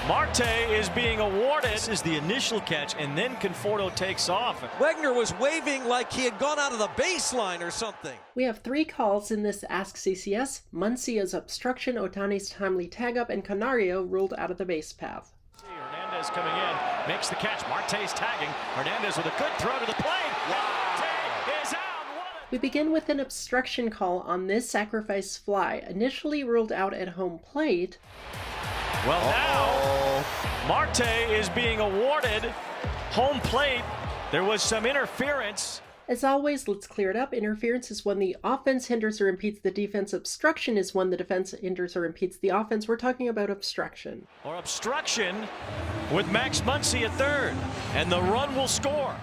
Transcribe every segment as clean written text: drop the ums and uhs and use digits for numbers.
Marte is being awarded. This is the initial catch, and then Conforto takes off. Wegner was waving like he had gone out of the baseline or something. We have 3 calls in this Ask CCS. Muncy is obstruction, Ohtani's timely tag up, and Canario ruled out of the base path. Hernandez coming in, makes the catch. Marte's tagging. Hernandez with a good throw to the plate. Marte is out. We begin with an obstruction call on this sacrifice fly, initially ruled out at home plate. Well, now Marte is being awarded home plate. There was some interference. As always, let's clear it up. Interference is when the offense hinders or impedes the defense. Obstruction is when the defense hinders or impedes the offense. We're talking about obstruction. Or obstruction with Max Muncy at third, and the run will score.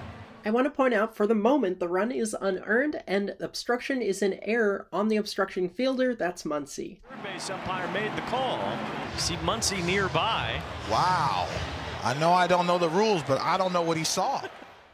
I want to point out, for the moment, the run is unearned, and obstruction is an error on the obstruction fielder. That's Muncy. Third base umpire made the call. See Muncy nearby. Wow. I know I don't know the rules, but I don't know what he saw.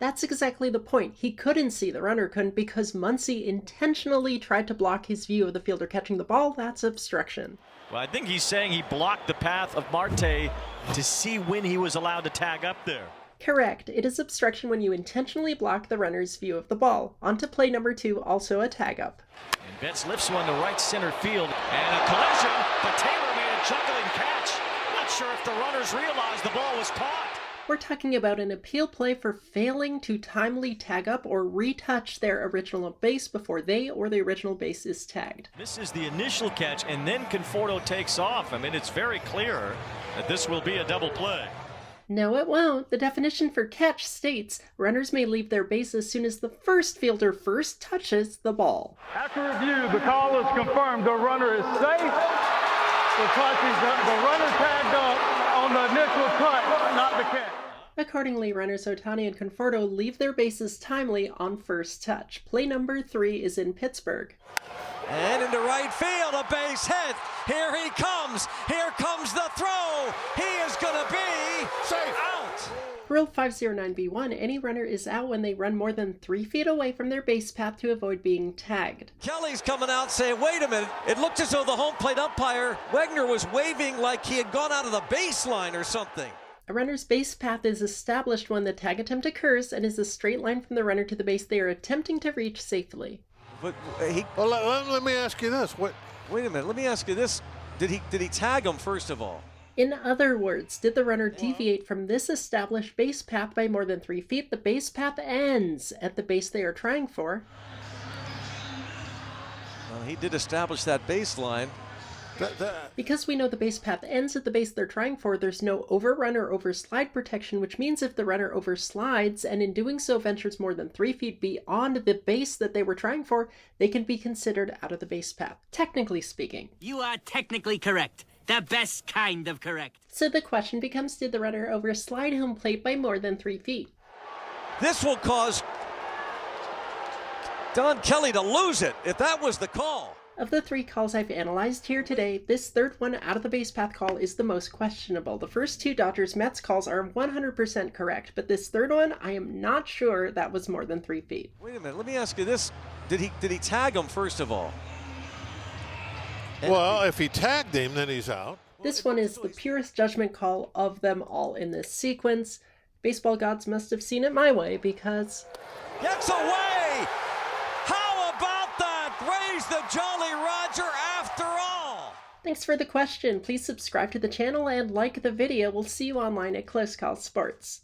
That's exactly the point. He couldn't see, the runner couldn't, because Muncy intentionally tried to block his view of the fielder catching the ball. That's obstruction. Well, I think he's saying he blocked the path of Marte to see when he was allowed to tag up there. Correct. It is obstruction when you intentionally block the runner's view of the ball. On to play number 2, also a tag up. And Betts lifts one to right center field, and a collision, but Taylor made a juggling catch. Not sure if the runners realized the ball was caught. We're talking about an appeal play for failing to timely tag up or retouch their original base before they or the original base is tagged. This is the initial catch, and then Conforto takes off. I mean, it's very clear that this will be a double play. No, it won't. The definition for catch states runners may leave their base as soon as the first fielder first touches the ball. After review, the call is confirmed. The runner is safe because the runner tagged up on the initial touch, not the catch. Accordingly, runners Ohtani and Conforto leave their bases timely on first touch. Play number 3 is in Pittsburgh. And into right field, a base hit. Here he comes. Here comes the throw. He is going to be safe out. Rule 509b1, any runner is out when they run more than 3 feet away from their base path to avoid being tagged. Kelly's coming out saying, wait a minute. It looked as though the home plate umpire, Wegner, was waving like he had gone out of the baseline or something. A runner's base path is established when the tag attempt occurs and is a straight line from the runner to the base they are attempting to reach safely. But let me ask you this. Wait a minute. Let me ask you this. Did he tag him first of all? In other words, did the runner deviate from this established base path by more than 3 feet? The base path ends at the base they are trying for. Well, he did establish that baseline. Because we know the base path ends at the base they're trying for, there's no overrun or overslide protection, which means if the runner overslides and in doing so ventures more than 3 feet beyond the base that they were trying for, they can be considered out of the base path, technically speaking. You are technically correct. The best kind of correct. So the question becomes, did the runner overslide home plate by more than 3 feet? This will cause Don Kelly to lose it if that was the call. Of the 3 calls I've analyzed here today, this third one out of the base path call is the most questionable. The first 2 Dodgers-Mets calls are 100% correct, but this third one, I am not sure that was more than 3 feet. Wait a minute, let me ask you this. Did he tag him first of all? Well, if he tagged him, then he's out. This one is the purest judgment call of them all in this sequence. Baseball gods must have seen it my way because... Gets away! How about that? Raise the Jolly Roger after all! Thanks for the question. Please subscribe to the channel and like the video. We'll see you online at Close Call Sports.